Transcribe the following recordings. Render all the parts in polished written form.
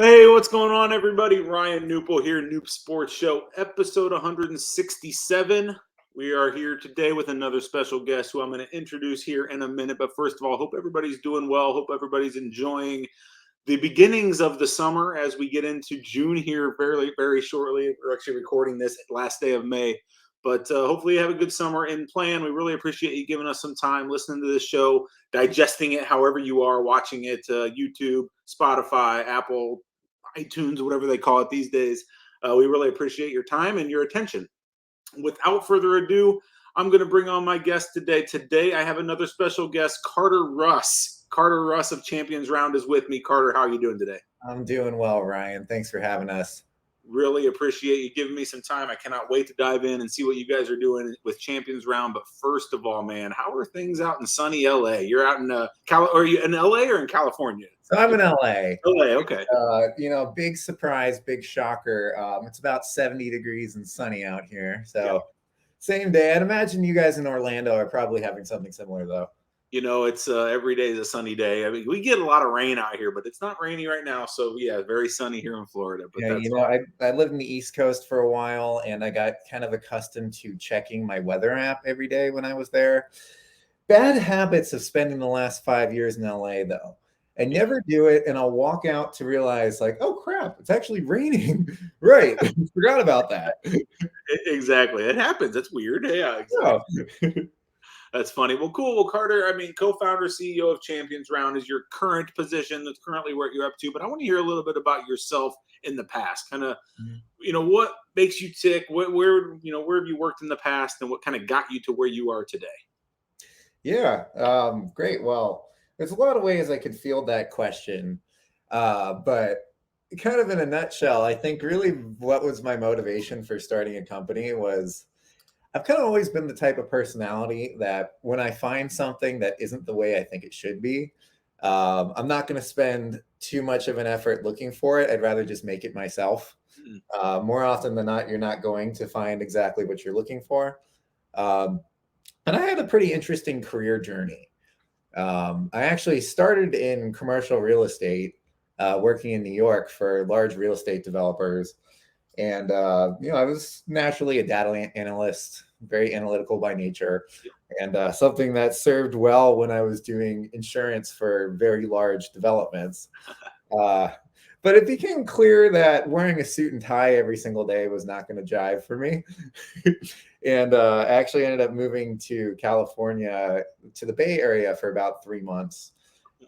Hey, what's going on, everybody? Ryan Newple here, Knup Sports Show, episode 167. We are here today with another special guest who I'm going to introduce here in a minute. But first of all, hope everybody's doing well. Hope everybody's enjoying the beginnings of the summer as we get into June here very, very shortly. We're actually recording this last day of May. But hopefully you have a good summer in plan. We really appreciate you giving us some time listening to this show, digesting it however you are, watching it, YouTube, Spotify, Apple, iTunes, whatever they call it these days. We really appreciate your time and your attention. Without further ado, I'm going to bring on my guest today. Today, I have another special guest, Carter Russ. Carter Russ of Champions Round is with me. Carter, how are you doing today? I'm doing well, Ryan. Thanks for having us. Really appreciate you giving me some time. I cannot wait to dive in and see what you guys are doing with Champions Round. But first of all, man, how are things out in sunny LA? You're out in are you in LA or in California? So I'm in LA. LA, okay. Big surprise, big shocker. It's about 70 degrees and sunny out here. So Same day. I'd imagine you guys in Orlando are probably having something similar, though. You know, it's every day is a sunny day. I mean, we get a lot of rain out here, but it's not rainy right now. So yeah, very sunny here in Florida. But I lived in the East Coast for a while, and I got kind of accustomed to checking my weather app every day when I was there. Bad habits of spending the last 5 years in LA, though. I never do it, and I'll walk out to realize, like, oh crap, it's actually raining. Right, forgot about that. Exactly, it happens. That's weird. Yeah, exactly. Oh. That's funny. Well, cool. Well, Carter, I mean, co-founder, CEO of Champions Round is your current position. That's currently what you're up to. But I want to hear a little bit about yourself in the past. Kind of, what makes you tick? Where have you worked in the past, and what kind of got you to where you are today? Yeah, great. Well, there's a lot of ways I could field that question, but kind of in a nutshell, I think really what was my motivation for starting a company was I've kind of always been the type of personality that when I find something that isn't the way I think it should be, I'm not going to spend too much of an effort looking for it. I'd rather just make it myself. More often than not, you're not going to find exactly what you're looking for. And I had a pretty interesting career journey. I actually started in commercial real estate, working in New York for large real estate developers. And, I was naturally a data analyst, very analytical by nature, and something that served well when I was doing insurance for very large developments. But it became clear that wearing a suit and tie every single day was not going to jive for me. And I actually ended up moving to California, to the Bay Area for about 3 months.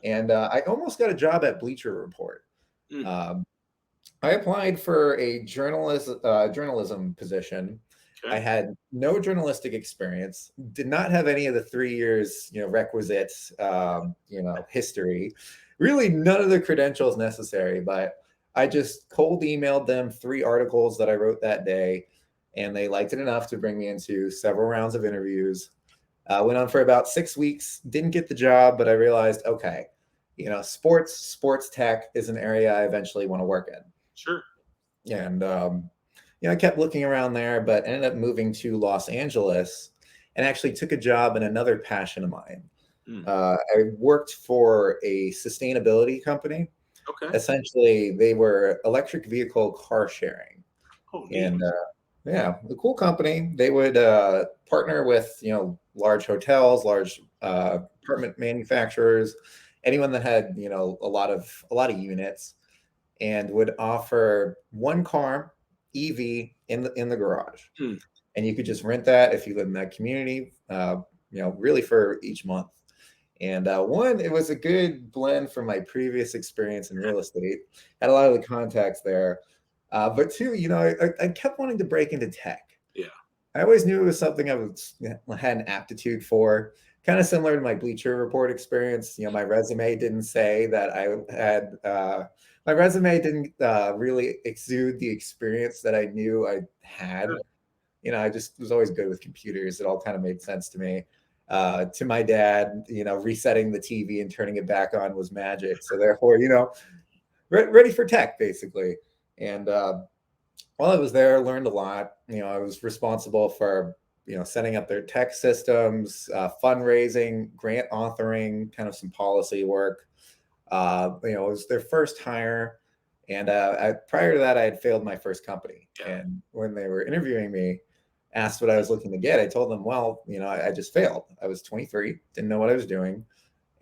And I almost got a job at Bleacher Report. I applied for a journalism position. Okay. I had no journalistic experience, did not have any of the 3 years, requisite, history, really none of the credentials necessary, but I just cold emailed them 3 articles that I wrote that day, and they liked it enough to bring me into several rounds of interviews. Went on for about 6 weeks, didn't get the job, but I realized, okay, sports tech is an area I eventually want to work in. Sure. And, I kept looking around there, but ended up moving to Los Angeles and actually took a job in another passion of mine. I worked for a sustainability company. Okay. Essentially, they were electric vehicle car sharing. Oh, and the cool company. They would partner with large hotels, large apartment manufacturers, anyone that had a lot of units, and would offer one car EV in the garage. And you could just rent that if you live in that community, really for each month. And one, it was a good blend from my previous experience in real estate. Had a lot of the contacts there. But two, I kept wanting to break into tech. Yeah. I always knew it was something I had an aptitude for. Kind of similar to my Bleacher Report experience. My resume didn't say that I had. My resume didn't really exude the experience that I knew I had. I just was always good with computers. It all kind of made sense to me. To my dad, resetting the TV and turning it back on was magic. So therefore, ready for tech, basically. And while I was there, I learned a lot. I was responsible for, setting up their tech systems, fundraising, grant authoring, kind of some policy work. It was their first hire. And prior to that, I had failed my first company. Yeah. And when they were interviewing me, asked what I was looking to get, I told them, well, I just failed. I was 23, didn't know what I was doing.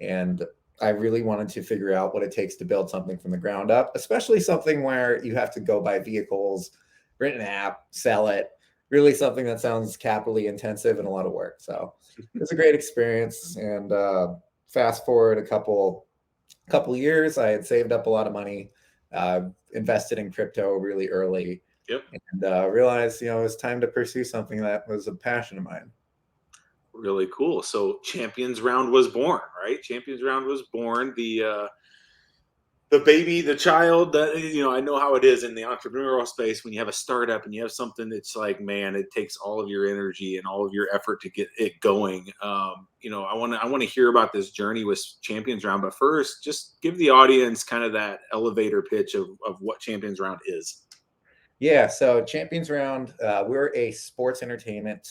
And I really wanted to figure out what it takes to build something from the ground up, especially something where you have to go buy vehicles, rent an app, sell it, really something that sounds capitally intensive and a lot of work. So it was a great experience. And fast forward a couple years, I had saved up a lot of money, invested in crypto really early, Yep. and realized, it was time to pursue something that was a passion of mine. Really cool. So Champions Round was born, right? Champions Round was born. The baby, the child, that I know how it is in the entrepreneurial space when you have a startup and you have something that's like, man, it takes all of your energy and all of your effort to get it going. I want to hear about this journey with Champions Round, but first, just give the audience kind of that elevator pitch of what Champions Round is. Yeah, so Champions Round, we're a sports entertainment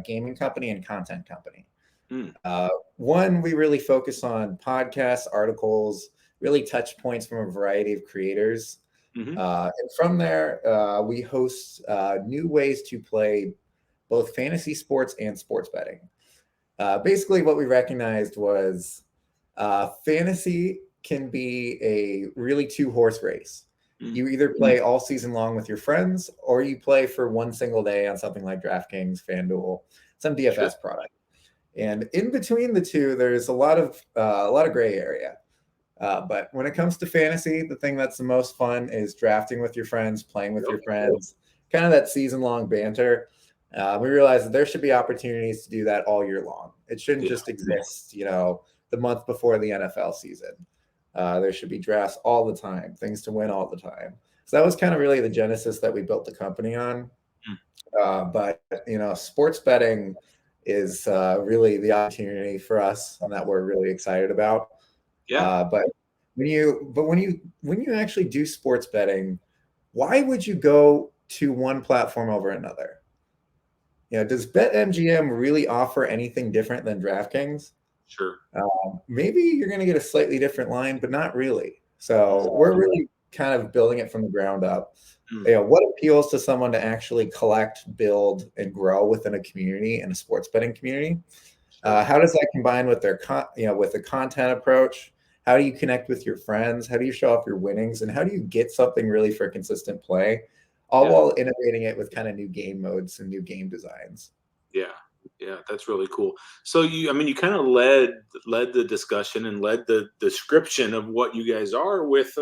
gaming company and content company. Mm. One, we really focus on podcasts, articles, really touch points from a variety of creators. Mm-hmm. And from there, we host new ways to play both fantasy sports and sports betting. Basically, what we recognized was fantasy can be a really two-horse race. You either play all season long with your friends, or you play for one single day on something like DraftKings, FanDuel, some DFS product. And in between the two, there's a lot of gray area. But when it comes to fantasy, the thing that's the most fun is drafting with your friends, playing with your friends, kind of that season-long banter. We realized that there should be opportunities to do that all year long. It shouldn't just exist, the month before the NFL season. There should be drafts all the time, things to win all the time. So that was kind of really the genesis that we built the company on. But sports betting is really the opportunity for us, and that we're really excited about. Yeah. But when you actually do sports betting, why would you go to one platform over another? Does BetMGM really offer anything different than DraftKings? Sure. Maybe you're going to get a slightly different line, but not really. So we're really kind of building it from the ground up. What appeals to someone to actually collect, build, and grow within a community and a sports betting community? How does that combine with with the content approach? How do you connect with your friends? How do you show off your winnings? And how do you get something really for consistent play, all while innovating it with kind of new game modes and new game designs? Yeah, that's really cool. So you kind of led the discussion and led the description of what you guys are with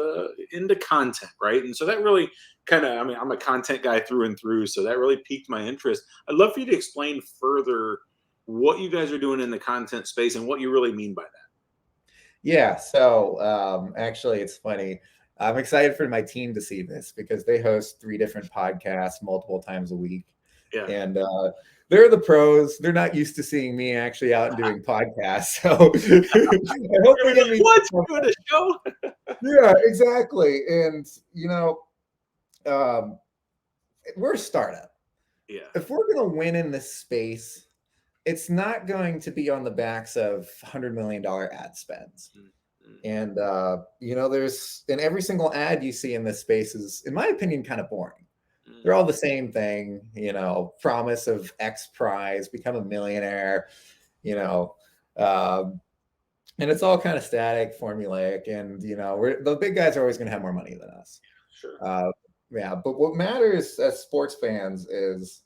into content, right? And so that really kind of, I'm a content guy through and through, so that really piqued my interest. I'd love for you to explain further what you guys are doing in the content space and what you really mean by that. Yeah, so actually, it's funny. I'm excited for my team to see this because they host 3 different podcasts multiple times a week. Yeah. And they're the pros. They're not used to seeing me actually out and doing podcasts. So I hope they get me. What's doing a show? Yeah, exactly. And we're a startup. Yeah. If we're going to win in this space, it's not going to be on the backs of $100 million ad spends. And, there's in every single ad you see in this space is, in my opinion, kind of boring. They're all the same thing, promise of X prize, become a millionaire, and it's all kind of static, formulaic. And, the big guys are always going to have more money than us. Sure. Yeah. But what matters as sports fans is,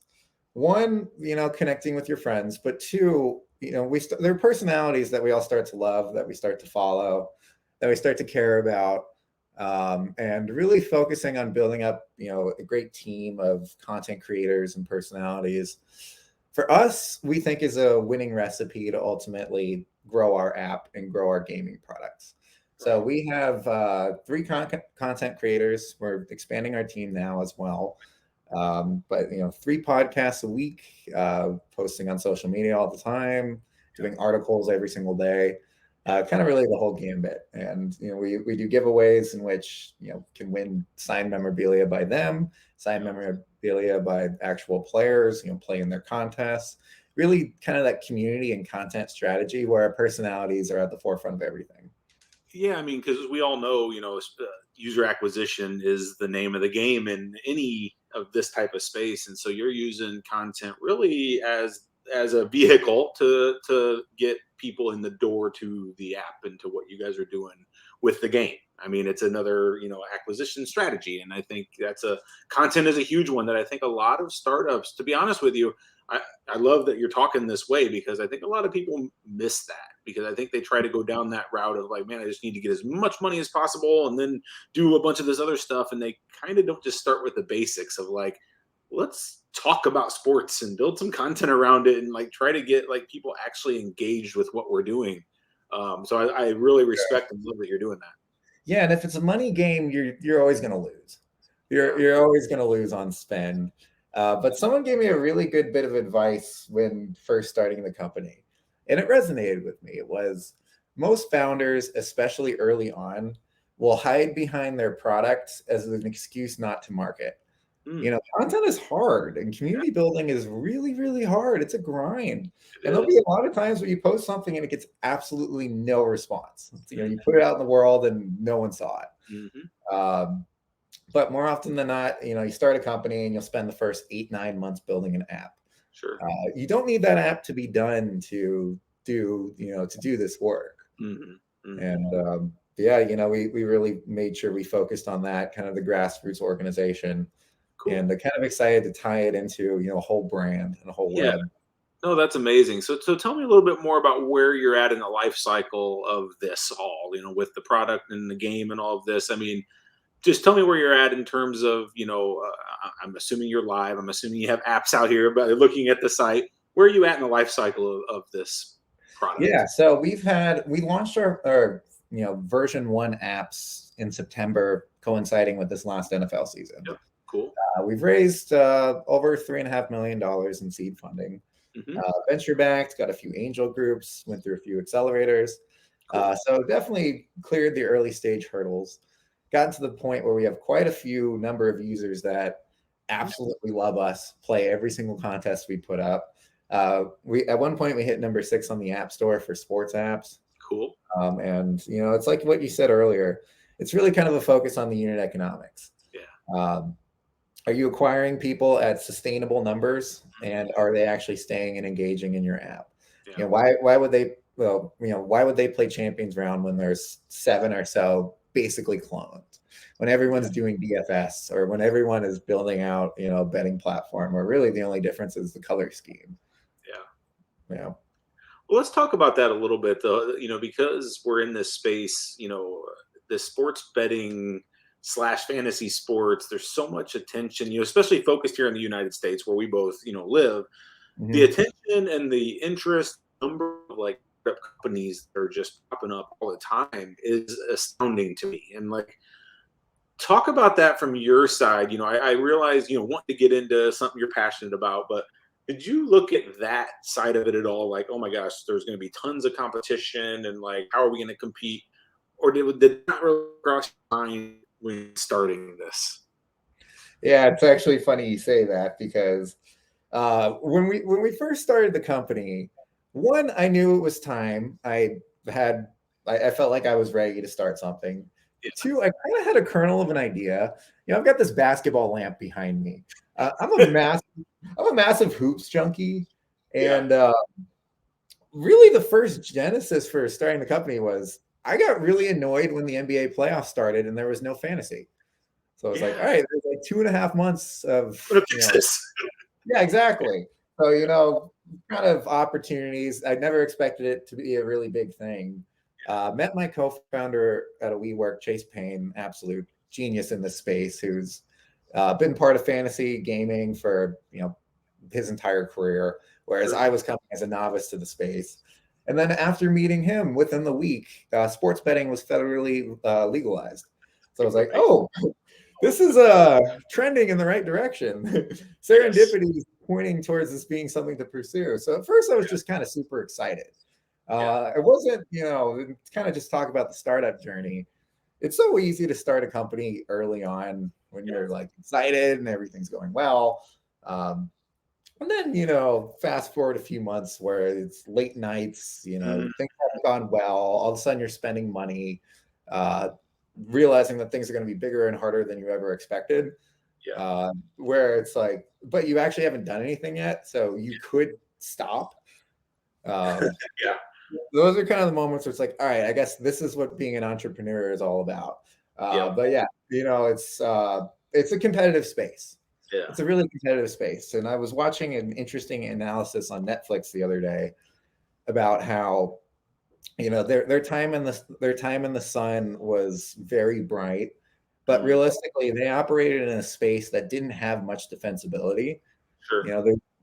one, connecting with your friends, but two, there are personalities that we all start to love, that we start to follow, that we start to care about, and really focusing on building up, a great team of content creators and personalities. For us, we think is a winning recipe to ultimately grow our app and grow our gaming products. So we have 3 content creators. We're expanding our team now as well. But 3 podcasts a week, posting on social media all the time, doing articles every single day, kind of really the whole gambit. And we do giveaways in which can win signed memorabilia by them, signed memorabilia by actual players, playing their contests. Really kind of that community and content strategy where our personalities are at the forefront of everything. Yeah, because we all know, user acquisition is the name of the game in any of this type of space, and so you're using content really as a vehicle to get people in the door to the app and to what you guys are doing with the game. I mean, it's another acquisition strategy, and I think that's a content is a huge one that I think a lot of startups, to be honest with you, I love that you're talking this way because I think a lot of people miss that because I think they try to go down that route of like, man, I just need to get as much money as possible and then do a bunch of this other stuff. And they kind of don't just start with the basics of like, let's talk about sports and build some content around it and like try to get like people actually engaged with what we're doing. So I really respect and love that you're doing that. Yeah, and if it's a money game, you're always going to lose. Yeah. You're always going to lose on spend. But someone gave me a really good bit of advice when first starting the company, and it resonated with me. It was most founders, especially early on, will hide behind their product as an excuse not to market. Mm, Content is hard and community building is really, really hard. It's a grind. it And there'll is. be a lot of times where you post something and it gets absolutely no response. Mm, You put it out in the world and no one saw it. mhm. Um, but more often than not, you start a company and you'll spend the first 8, 9 months building an app. Sure. You don't need that app to be done to do this work. Mhm, mhm. And yeah, we really made sure we focused on that kind of the grassroots organization, Cool. and they're kind of excited to tie it into a whole brand and a whole Yeah. web. No, that's amazing. So tell me a little bit more about where you're at in the life cycle of this all, with the product and the game and all of this. I mean, just tell me where you're at in terms of, I'm assuming you're live. I'm assuming you have apps out here, but looking at the site, where are you at in the life cycle of this product? Yeah, so we launched our version 1 apps in September, coinciding with this last NFL season. Yep. Cool. We've raised over $3.5 million in seed funding. Hmm. Venture backed, got a few angel groups, went through a few accelerators. Cool. So definitely cleared the early stage hurdles. Gotten to the point where we have quite a few number of users that absolutely love us, play every single contest we put up. We at one point we hit number 6 on the App Store for sports apps. Cool. And it's like what you said earlier. It's really kind of a focus on the unit economics. Yeah. Are you acquiring people at sustainable numbers, and are they actually staying and engaging in your app? Yeah. Why would they? Well, why would they play Champions Round when there's 7 or so basically clones? When everyone's doing DFS or when everyone is building out, a betting platform, where really the only difference is the color scheme. Yeah. Yeah. Well, let's talk about that a little bit, though. Because we're in this space, the sports betting slash fantasy sports. There's so much attention, especially focused here in the United States, where we both, live. The Mm-hmm. attention and the interest number of like companies that are just popping up all the time is astounding to me. And like, talk about that from your side. I realize want to get into something you're passionate about, but did you look at that side of it at all? Like, oh my gosh, there's going to be tons of competition, and like, how are we going to compete? Or did not really cross your mind when starting this? Yeah, it's actually funny you say that because when we first started the company, one, I knew it was time. I felt like I was ready to start something. Yeah, 2, I kind of had a kernel of an idea. I've got this basketball lamp behind me. I'm a massive hoops junkie, yeah, and really the first genesis for starting the company was I got really annoyed when the NBA playoffs started and there was no fantasy. So I was like, all yeah. right, there's like 2.5 months of, I'm gonna fix this. yeah, exactly. So, kind of opportunities. I never expected it to be a really big thing. Met my co-founder at a WeWork, Chase Payne, absolute genius in this space, who's been part of fantasy gaming for, his entire career, whereas Sure. I was coming as a novice to the space. And then after meeting him within the week, sports betting was federally legalized. So I was like, Right. oh, this is trending in the right direction. Yes. Serendipity is pointing towards this being something to pursue. So at first I was Yeah. just kind of super excited. Yeah. It wasn't, kind of just talk about the startup journey. It's so easy to start a company early on when Yeah. you're like excited and everything's going well. Um, and then, fast forward a few months where it's late nights, Mhm. things haven't gone well. All of a sudden you're spending money. Uh, realizing that things are going to be bigger and harder than you ever expected. Yeah. Where it's like, but you actually haven't done anything yet, so you could stop. Yeah. Those are kind of the moments where it's like, all right, I guess this is what being an entrepreneur is all about. Yeah. But yeah, it's a competitive space. Yeah. It's a really competitive space. And I was watching an interesting analysis on Netflix the other day about how their time in the sun was very bright, but Mm, realistically they operated in a space that didn't have much defensibility. sure.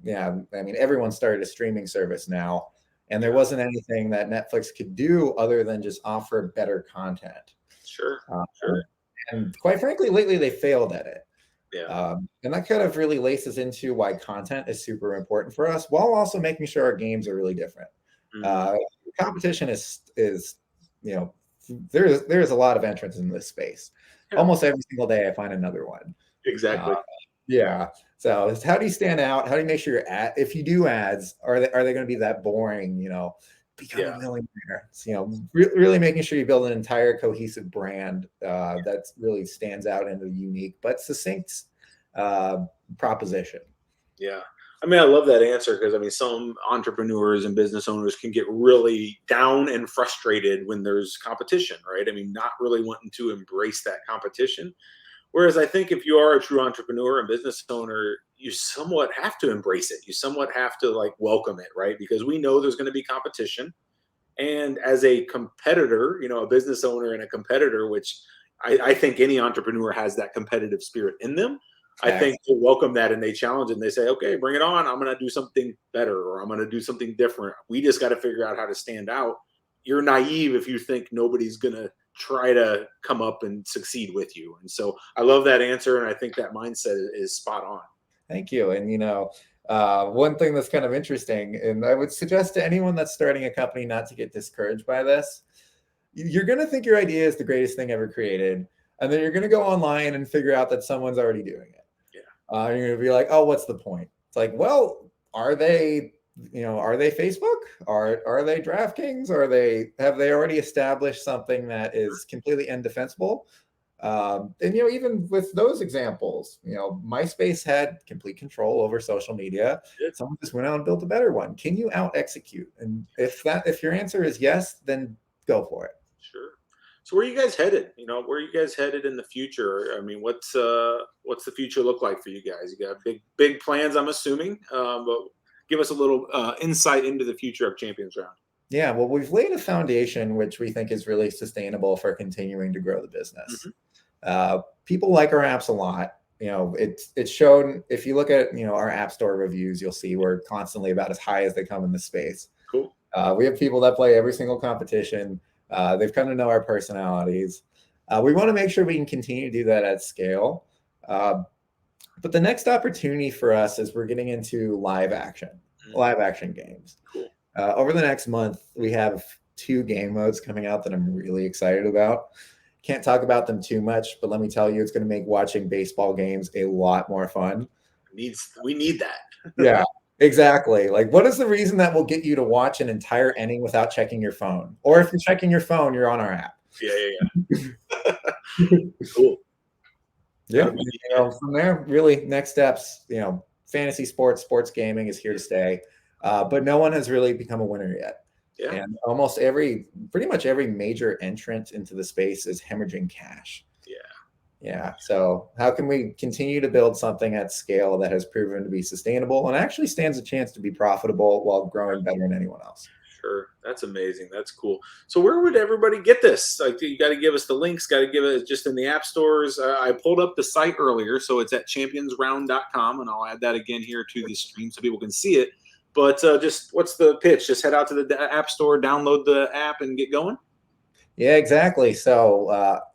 Yeah, I mean, everyone started a streaming service now, and there Yeah. wasn't anything that Netflix could do other than just offer better content. Sure. Uh, Sure. and quite frankly, lately they failed at it. Yeah. And that kind of really laces into why content is super important for us, while also making sure our games are really different. Mm, Uh, Competition is there's a lot of entrants in this space. yeah. Almost every single day, I find another one. Uh, Exactly. yeah. So it's how do you stand out? How do you make sure if you do ads, are they going to be that boring? Become Yeah. a millionaire. Really making sure you build an entire cohesive brand that really stands out in a unique but succinct proposition. Yeah. I mean, I love that answer because I mean, some entrepreneurs and business owners can get really down and frustrated when there's competition, right? I mean, not really wanting to embrace that competition. Whereas I think if you are a true entrepreneur and business owner, you somewhat have to embrace it. You somewhat have to like welcome it, right? Because we know there's going to be competition. And as a competitor, a business owner and a competitor, which I think any entrepreneur has that competitive spirit in them. I Yeah. think they welcome that and they challenge and they say, okay, bring it on. I'm going to do something better or I'm going to do something different. We just got to figure out how to stand out. You're naive if you think nobody's going to try to come up and succeed with you. And so I love that answer. And I think that mindset is spot on. Thank you. And one thing that's kind of interesting, and I would suggest to anyone that's starting a company not to get discouraged by this. You're going to think your idea is the greatest thing ever created, and then you're going to go online and figure out that someone's already doing it. Yeah. You're going to be like, oh, what's the point? It's like, well, are they Facebook? Are they DraftKings? Have they already established something that is completely indefensible? And even with those examples, MySpace had complete control over social media. Someone just went out and built a better one. Can you out execute? And if your answer is yes, then go for it. Sure. So where are you guys headed? Where are you guys headed in the future? I mean, what's the future look like for you guys? You got big plans, I'm assuming. But give us a little insight into the future of Champions Round. Yeah, well, we've laid a foundation which we think is really sustainable for continuing to grow the business. People like our apps a lot. It's shown if you look at our app store reviews, you'll see we're constantly about as high as they come in the space. Cool. We have people that play every single competition. They've come to know our personalities. We want to make sure we can continue to do that at scale. But the next opportunity for us is we're getting into live action games. Cool. Over the next month, we have 2 game modes coming out that I'm really excited about. Can't talk about them too much, but let me tell you, it's going to make watching baseball games a lot more fun. We need that. Yeah, exactly. Like, what is the reason that will get you to watch an entire inning without checking your phone? Or if you're checking your phone, you're on our app. Yeah. Cool. Yeah. From there, really, next steps, fantasy sports gaming is here to stay. But no one has really become a winner yet. Yeah. And pretty much every major entrant into the space is hemorrhaging cash. Yeah. So how can we continue to build something at scale that has proven to be sustainable and actually stands a chance to be profitable while growing better than anyone else? Sure. That's amazing. That's cool. So where would everybody get this? Like, you got to give us the links, got to give it just in the app stores. I pulled up the site earlier, so it's at championsround.com, and I'll add that again here to the stream so people can see it. But just what's the pitch? Just head out to the app store, download the app, and get going? Yeah, exactly. So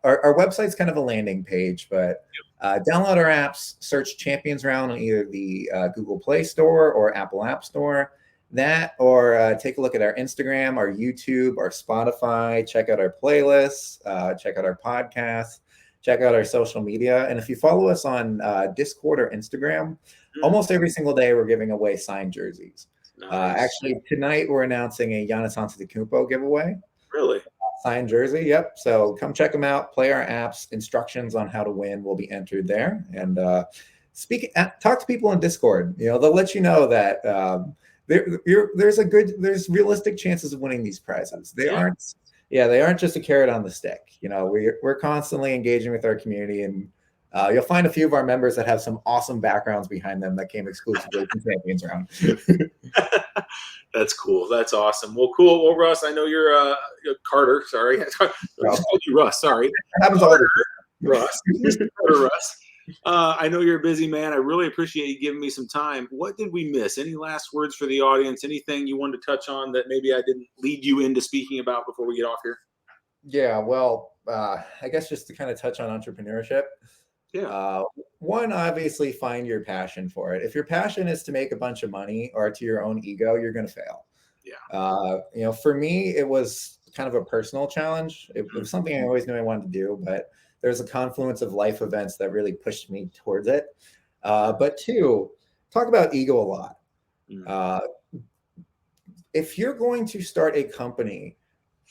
our website's kind of a landing page, but download our apps, search Champions Round on either the Google Play Store or Apple App Store. That, or take a look at our Instagram, our YouTube, our Spotify, check out our playlists, check out our podcasts, check out our social media. And if you follow us on Discord or Instagram, almost every single day we're giving away signed jerseys. Nice. Actually, tonight we're announcing a Giannis Antetokounmpo giveaway. Really? Signed jersey. Yep. So come check them out. Play our apps. Instructions on how to win will be entered there. And talk to people in Discord. They'll let you know that there's realistic chances of winning these prizes. They aren't just a carrot on the stick. We're constantly engaging with our community, and you'll find a few of our members that have some awesome backgrounds behind them that came exclusively from Champions Round. That's cool. That's awesome. Well, cool. Well, Russ, I know you're Carter. Sorry, I just called you Russ. Sorry, Carter, Russ. Carter, Russ. I know you're a busy man. I really appreciate you giving me some time. What did we miss? Any last words for the audience? Anything you wanted to touch on that maybe I didn't lead you into speaking about before we get off here? Yeah, well, I guess just to kind of touch on entrepreneurship. Yeah. One, obviously find your passion for it. If your passion is to make a bunch of money or to your own ego, you're going to fail. Yeah. For me, it was kind of a personal challenge. It was something I always knew I wanted to do, but there's a confluence of life events that really pushed me towards it. But two, talk about ego a lot. If you're going to start a company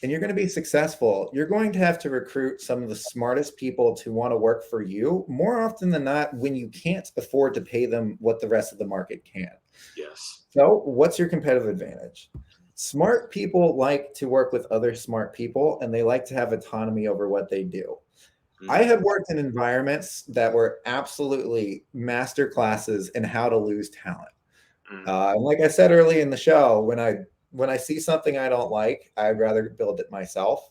and you're going to be successful, you're going to have to recruit some of the smartest people to want to work for you more often than not when you can't afford to pay them what the rest of the market can. Yes. So what's your competitive advantage? Smart people like to work with other smart people, and they like to have autonomy over what they do. I had worked in environments that were absolutely master classes in how to lose talent. And like I said early in the show, when I see something I don't like, I'd rather build it myself.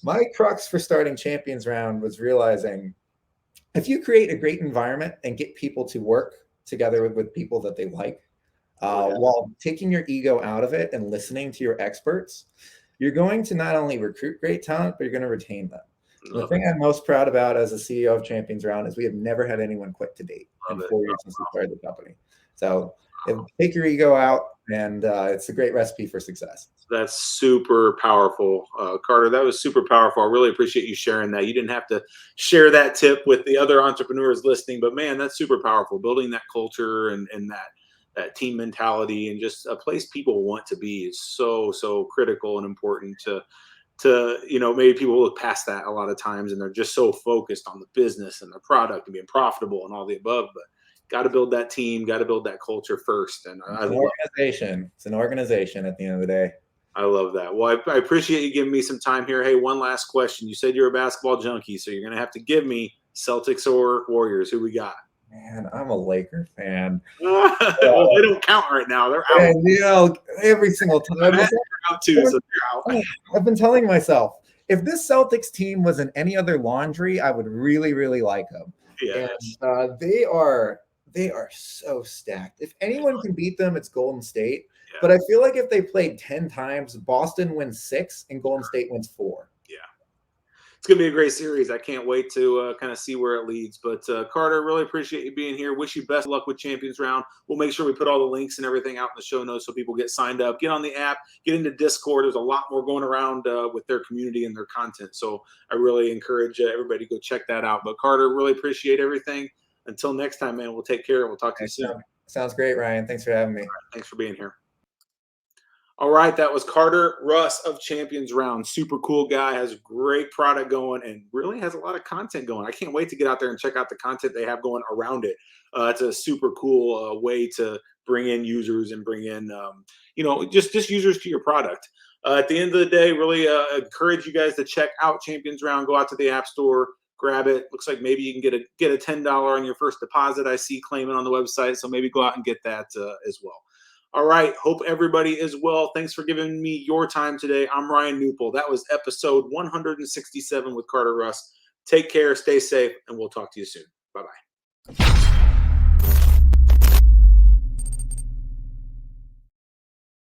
My crux for starting Champions Round was realizing if you create a great environment and get people to work together with people that they like, while taking your ego out of it and listening to your experts, you're going to not only recruit great talent, but you're going to retain them. The thing I'm most proud about as a CEO of Champions Round is we have never had anyone quit to date in 4 years since we started the company. So take your ego out, and it's a great recipe for success. That's super powerful, Carter. That was super powerful. I really appreciate you sharing that. You didn't have to share that tip with the other entrepreneurs listening, but man, that's super powerful. Building that culture and that team mentality and just a place people want to be is so critical and important to maybe people look past that a lot of times and they're just so focused on the business and the product and being profitable and all the above, but got to build that team, got to build that culture first. And it's an organization at the end of the day. I love that. Well, I appreciate you giving me some time here. Hey, one last question. You said you're a basketball junkie, so you're going to have to give me Celtics or Warriors. Who we got? Man, I'm a Laker fan. Well, they don't count right now. They're out. And, every single time. I've been telling myself, if this Celtics team was in any other laundry, I would really, really like them. Yes. And they are so stacked. If anyone can beat them, it's Golden State. Yeah. But I feel like if they played 10 times, Boston wins 6 and Golden State wins 4. Yeah. It's going to be a great series. I can't wait to kind of see where it leads. But Carter, really appreciate you being here. Wish you best of luck with Champions Round. We'll make sure we put all the links and everything out in the show notes so people get signed up. Get on the app. Get into Discord. There's a lot more going around with their community and their content. So I really encourage everybody to go check that out. But Carter, really appreciate everything. Until next time, man, we'll take care. We'll talk to you soon. Sounds great, Ryan. Thanks for having me. Right, thanks for being here. All right, that was Carter Russ of Champions Round. Super cool guy, has a great product going, and really has a lot of content going. I can't wait to get out there and check out the content they have going around it. It's a super cool way to bring in users and bring in, just users to your product. At the end of the day, really encourage you guys to check out Champions Round. Go out to the App Store, grab it. Looks like maybe you can get a $10 on your first deposit. I see claiming on the website, so maybe go out and get that as well. All right. Hope everybody is well. Thanks for giving me your time today. I'm Ryan Newpel. That was episode 167 with Carter Russ. Take care, stay safe, and we'll talk to you soon. Bye-bye.